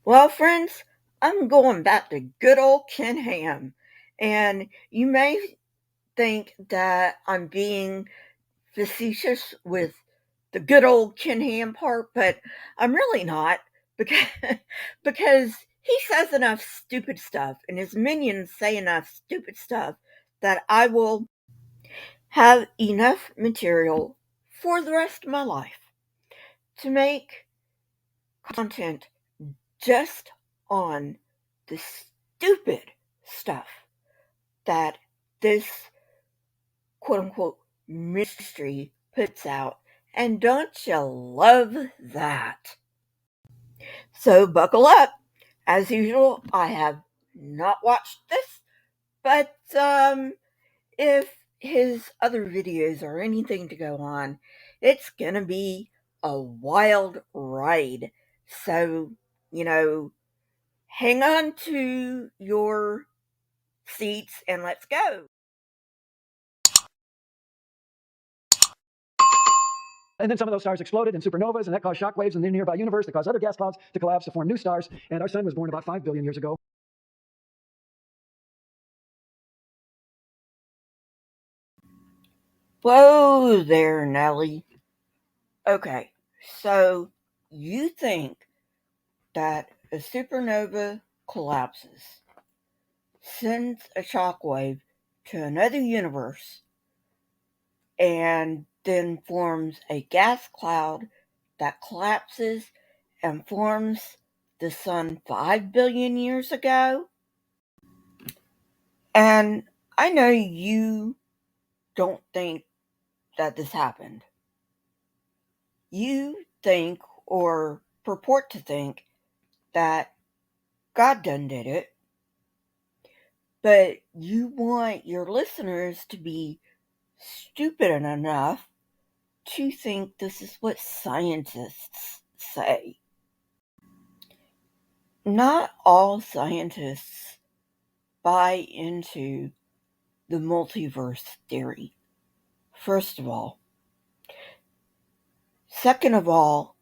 Well, friends, I'm going back to good old Ken Ham. And you may think that I'm being facetious with the good old Ken Ham part, but I'm really not because, because he says enough stupid stuff and his minions say enough stupid stuff that I will have enough material for the rest of my life to make content just on the stupid stuff that this quote unquote mystery puts out. And don't you love that? So buckle up. As usual, I have not watched this, but if his other videos are anything to go on, it's gonna be a wild ride. So, you know, hang on to your seats and let's go. And then some of those stars exploded in supernovas, and that caused shock waves in the nearby universe that caused other gas clouds to collapse to form new stars. And our sun was born about 5 billion years ago. Whoa there, Nelly. Okay, so you think that a supernova collapses, sends a shockwave to another universe, and then forms a gas cloud that collapses and forms the sun 5 billion years ago? And I know you don't think that this happened. You think or purport to think that God done did it, but you want your listeners to be stupid enough to think this is what scientists say. Not all scientists buy into the multiverse theory, first of all. Second of all,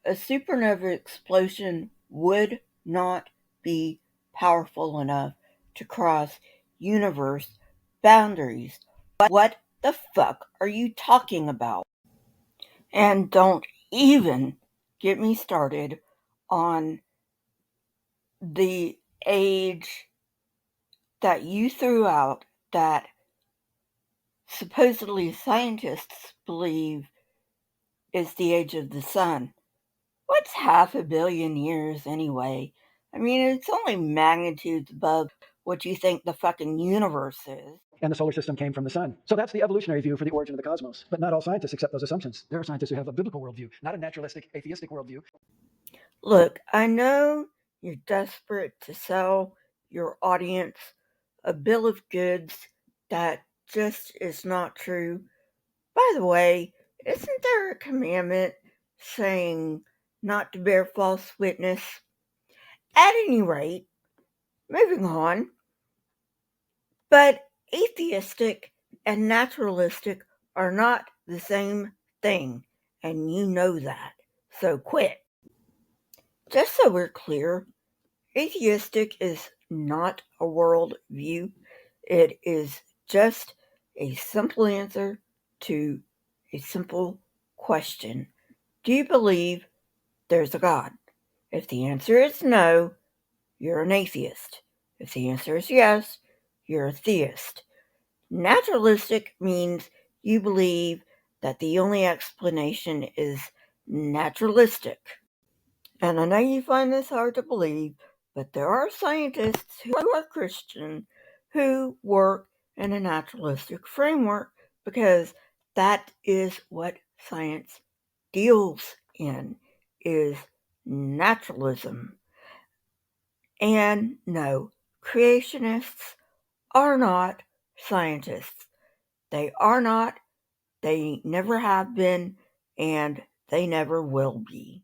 a supernova explosion would not be powerful enough to cross universe boundaries. What the fuck are you talking about? And don't even get me started on the age that you threw out that supposedly scientists believe is the age of the sun. What's half a billion years anyway? I mean, it's only magnitudes above what you think the fucking universe is. And the solar system came from the sun. So that's the evolutionary view for the origin of the cosmos. But not all scientists accept those assumptions. There are scientists who have a biblical worldview, not a naturalistic, atheistic worldview. Look, I know you're desperate to sell your audience a bill of goods that just is not true. By the way, isn't there a commandment saying not to bear false witness? At any rate, moving on. But atheistic and naturalistic are not the same thing, and you know that. So quit. Just so we're clear, atheistic is not a world view. It is just a simple answer to a simple question. Do you believe there's a God? If the answer is no, you're an atheist. If the answer is yes, you're a theist. Naturalistic means you believe that the only explanation is naturalistic. And I know you find this hard to believe, but there are scientists who are Christian who work in a naturalistic framework because that is what science deals in, is naturalism. And no, creationists are not scientists. They are not, they never have been, and they never will be.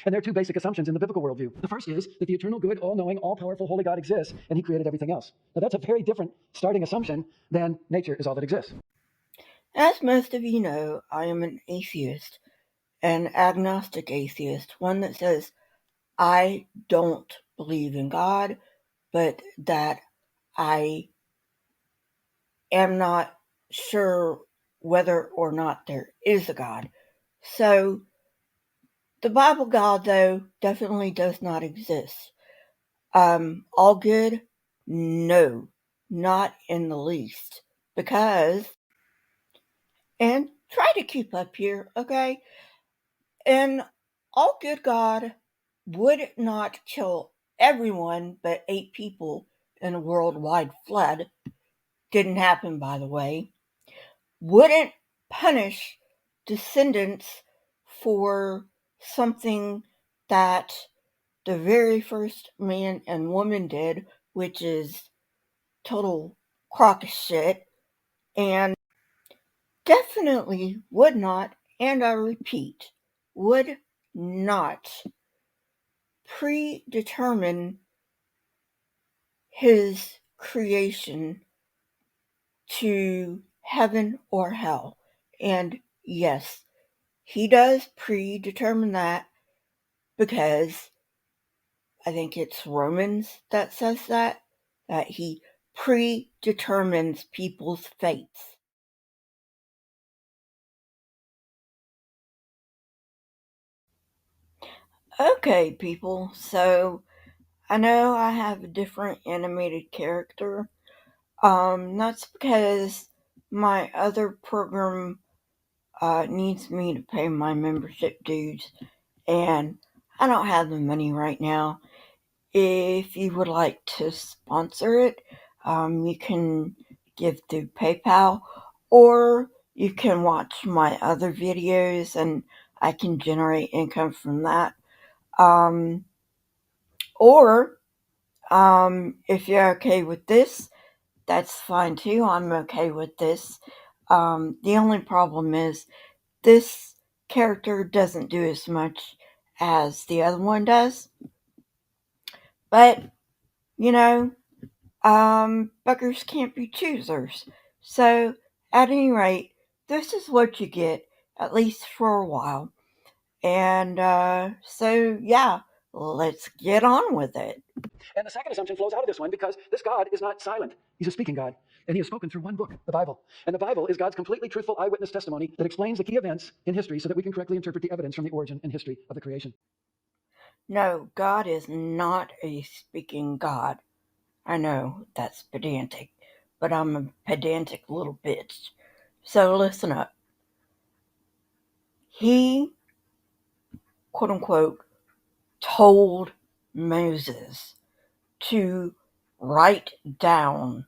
And there are two basic assumptions in the biblical worldview. The first is that the eternal, good, all-knowing, all-powerful, holy God exists, and he created everything else. Now that's a very different starting assumption than nature is all that exists. As most of you know, I am an atheist, an agnostic atheist, one that says, I don't believe in God, but that I am not sure whether or not there is a God. So the Bible God, though, definitely does not exist. All good? No, not in the least. Because, and try to keep up here, okay? An all good God would not kill everyone but 8 people in a worldwide flood. Didn't happen, by the way. Wouldn't punish descendants for something that the very first man and woman did, which is total crock of shit, and definitely would not, and I repeat, would not predetermine his creation to heaven or hell. And yes, he does predetermine that because I think it's Romans that says that he predetermines people's fates. Okay, people, so I know I have a different animated character. That's because my other program needs me to pay my membership dues, and I don't have the money right now. If you would like to sponsor it, you can give through PayPal, or you can watch my other videos and I can generate income from that. Um, or if you're okay with this, that's fine too. I'm okay with this. The only problem is this character doesn't do as much as the other one does. But, you know, beggars can't be choosers. So, at any rate, this is what you get, at least for a while. And so, yeah, let's get on with it. And the second assumption flows out of this one because this God is not silent. He's a speaking God. And he has spoken through one book, the Bible. And the Bible is God's completely truthful eyewitness testimony that explains the key events in history so that we can correctly interpret the evidence from the origin and history of the creation. No, God is not a speaking God. I know that's pedantic, but I'm a pedantic little bitch. So listen up. He, quote unquote, told Moses to write down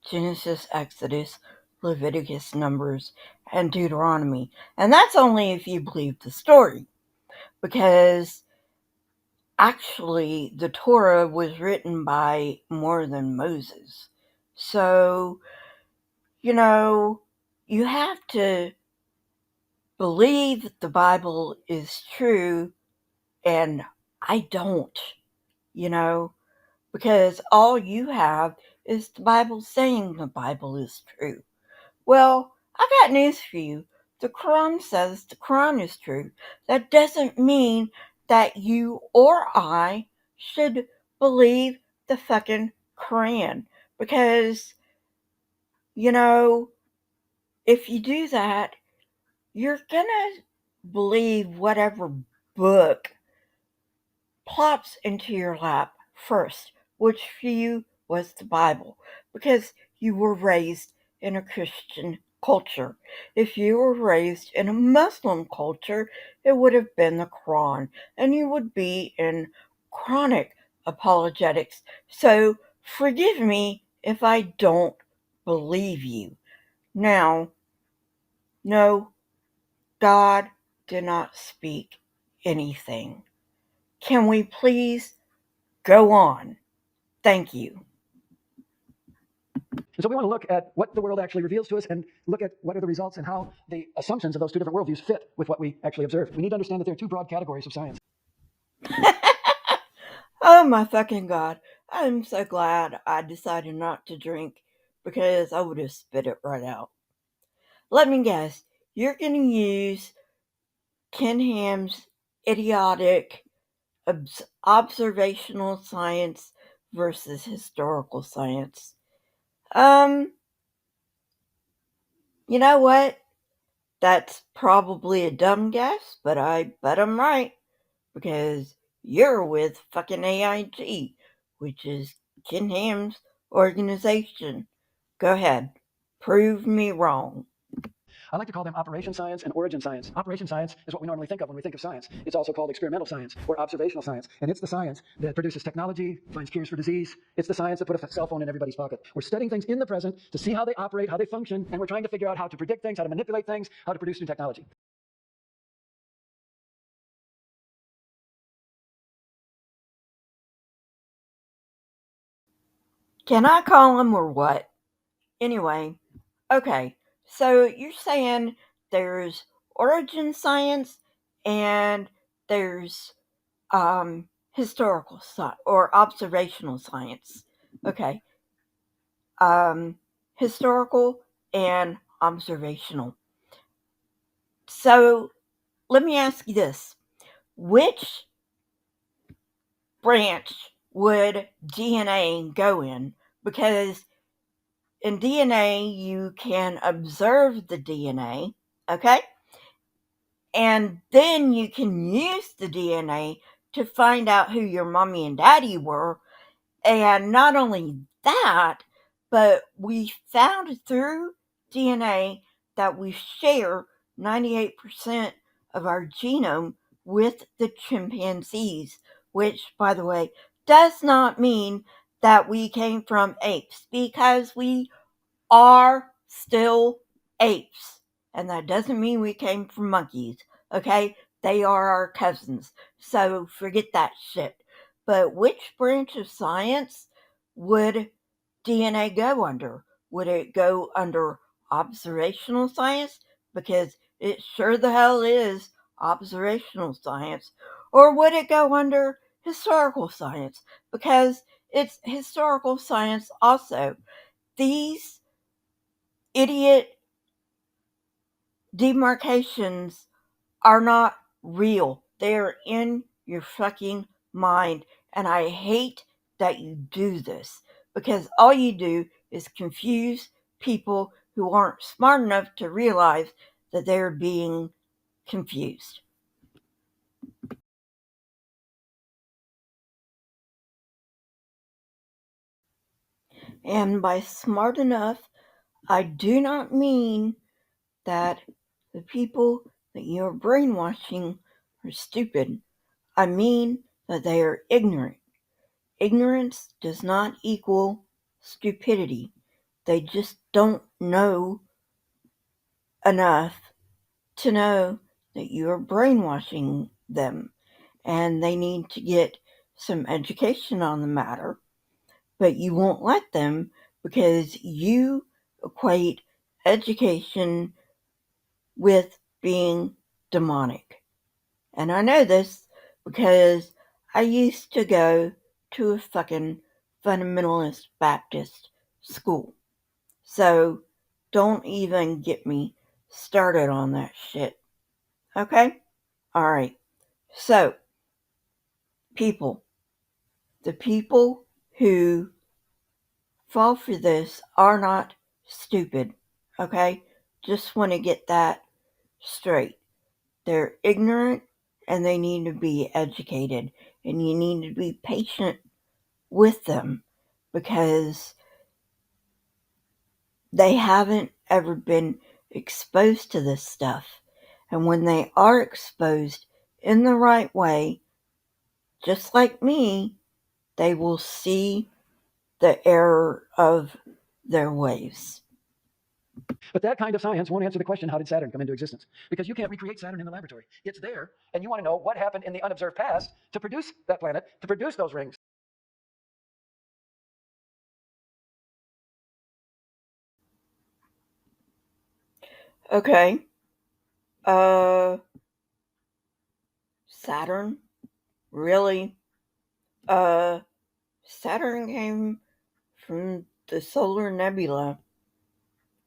Genesis, Exodus, Leviticus, Numbers, and Deuteronomy. And that's only if you believe the story, because actually the Torah was written by more than Moses. So, you know, you have to believe the Bible is true, and I don't, you know, because all you have is the Bible saying the Bible is true. Well, I got news for you. The Quran says the Quran is true. That doesn't mean that you or I should believe the fucking Quran. Because, you know, if you do that, you're gonna believe whatever book plops into your lap first, which for you was the Bible, because you were raised in a Christian culture. If you were raised in a Muslim culture, it would have been the Quran, and you would be in chronic apologetics. So forgive me if I don't believe you. Now, no, God did not speak anything. Can we please go on? Thank you. And so we want to look at what the world actually reveals to us and look at what are the results and how the assumptions of those two different worldviews fit with what we actually observe. We need to understand that there are two broad categories of science. Oh my fucking god. I'm so glad I decided not to drink because I would have spit it right out. Let me guess, you're going to use Ken Ham's idiotic observational science versus historical science. Um, you know what? That's probably a dumb guess, but I bet I'm right because you're with fucking AiG, which is Ken Ham's organization. Go ahead, prove me wrong. I like to call them operation science and origin science. Operation science is what we normally think of when we think of science. It's also called experimental science or observational science. And it's the science that produces technology, finds cures for disease. It's the science that put a cell phone in everybody's pocket. We're studying things in the present to see how they operate, how they function, and we're trying to figure out how to predict things, how to manipulate things, how to produce new technology. Can I call him or what? Anyway, okay, so you're saying there's origin science and there's historical science or observational science. Okay, um, historical and observational. So let me ask you this: which branch would DNA go in? Because in DNA, you can observe the DNA, okay? And then you can use the DNA to find out who your mommy and daddy were. And not only that, but we found through DNA that we share 98% of our genome with the chimpanzees, which, by the way, does not mean that we came from apes because we are still apes. And that doesn't mean we came from monkeys, okay? They are our cousins. So forget that shit. But which branch of science would DNA go under? Would it go under observational science? Because it sure the hell is observational science. Or would it go under historical science? Because it's historical science also. These idiot demarcations are not real. They're in your fucking mind. And I hate that you do this because all you do is confuse people who aren't smart enough to realize that they're being confused. And by smart enough, I do not mean that the people that you're brainwashing are stupid. I mean that they are ignorant. Ignorance does not equal stupidity. They just don't know enough to know that you are brainwashing them and they need to get some education on the matter, but you won't let them because you equate education with being demonic. And I know this because I used to go to a fucking fundamentalist Baptist school. So don't even get me started on that shit. Okay? Alright. So, people, the people who fall for this are not stupid. Okay? Just want to get that straight. They're ignorant and they need to be educated. And you need to be patient with them because they haven't ever been exposed to this stuff. And when they are exposed in the right way, just like me, they will see the error of their ways. But that kind of science won't answer the question, how did Saturn come into existence? Because you can't recreate Saturn in the laboratory. It's there, and you want to know what happened in the unobserved past to produce that planet, to produce those rings. Okay. Uh, Saturn? Really? Uh, Saturn came from the solar nebula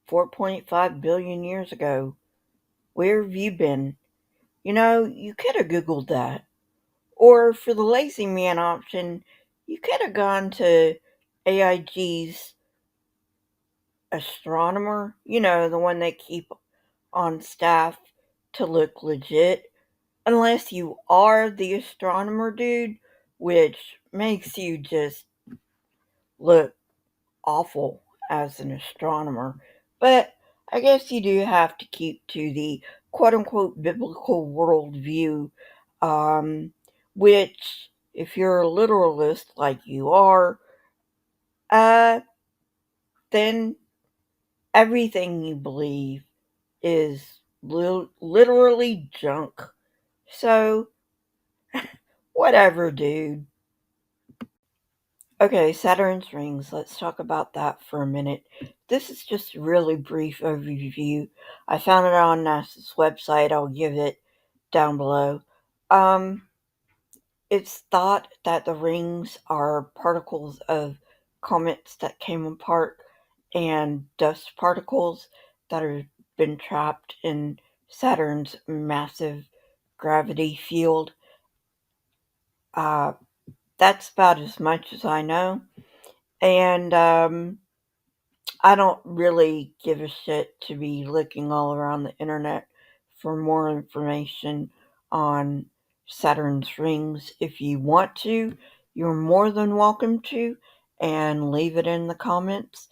4.5 billion years ago. Where have you been? You know, you could have Googled that. Or for the lazy man option, you could have gone to AIG's astronomer, the one they keep on staff to look legit. Unless you are the astronomer dude, which makes you just look awful as an astronomer. But I guess you do have to keep to the quote unquote biblical worldview, um, which, if you're a literalist like you are, uh, then everything you believe is literally junk. So, whatever, dude. Okay, Saturn's rings. Let's talk about that for a minute. This is just a really brief overview. I found it on NASA's website. I'll give it down below. Um, it's thought that the rings are particles of comets that came apart and dust particles that have been trapped in Saturn's massive gravity field. Uh, that's about as much as I know. And I don't really give a shit to be looking all around the internet for more information on Saturn's rings. If you want to, you're more than welcome to, and leave it in the comments.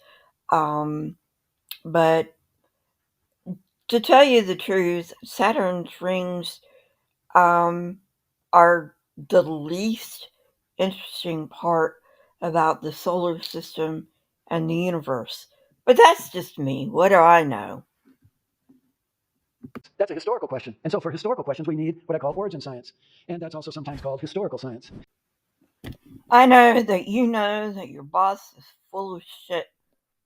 Um, but to tell you the truth, Saturn's rings um, are the least interesting part about the solar system and the universe. But that's just me. What do I know? That's a historical question. And so for historical questions, we need what I call origin science. And that's also sometimes called historical science. I know that your boss is full of shit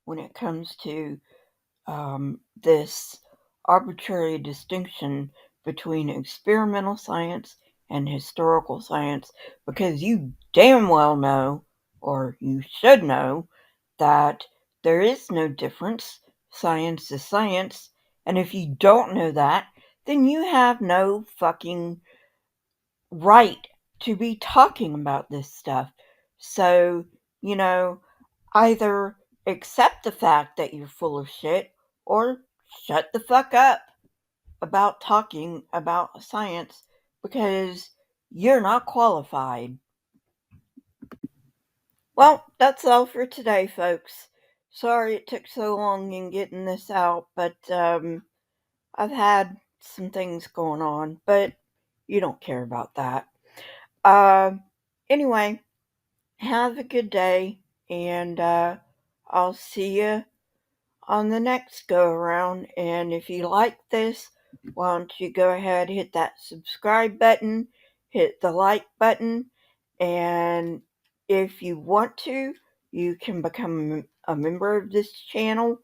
when it comes to this arbitrary distinction between experimental science and historical science, because you damn well know, or you should know, that there is no difference. Science is science, and if you don't know that, then you have no fucking right to be talking about this stuff. So, you know, either accept the fact that you're full of shit or shut the fuck up about talking about science, because you're not qualified. Well, that's all for today, folks. Sorry it took so long in getting this out, but I've had some things going on, but you don't care about that. Um, anyway, have a good day, and I'll see you on the next go around. And if you like this, why don't you go ahead, hit that subscribe button, hit the like button, and if you want to, you can become a member of this channel.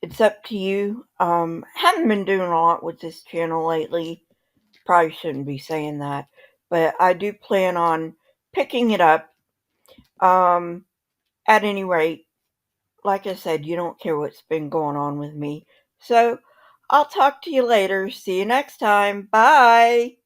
It's up to you. Haven't been doing a lot with this channel lately. Probably shouldn't be saying that, but I do plan on picking it up. Um, at any rate, like I said, you don't care what's been going on with me. So I'll talk to you later. See you next time. Bye.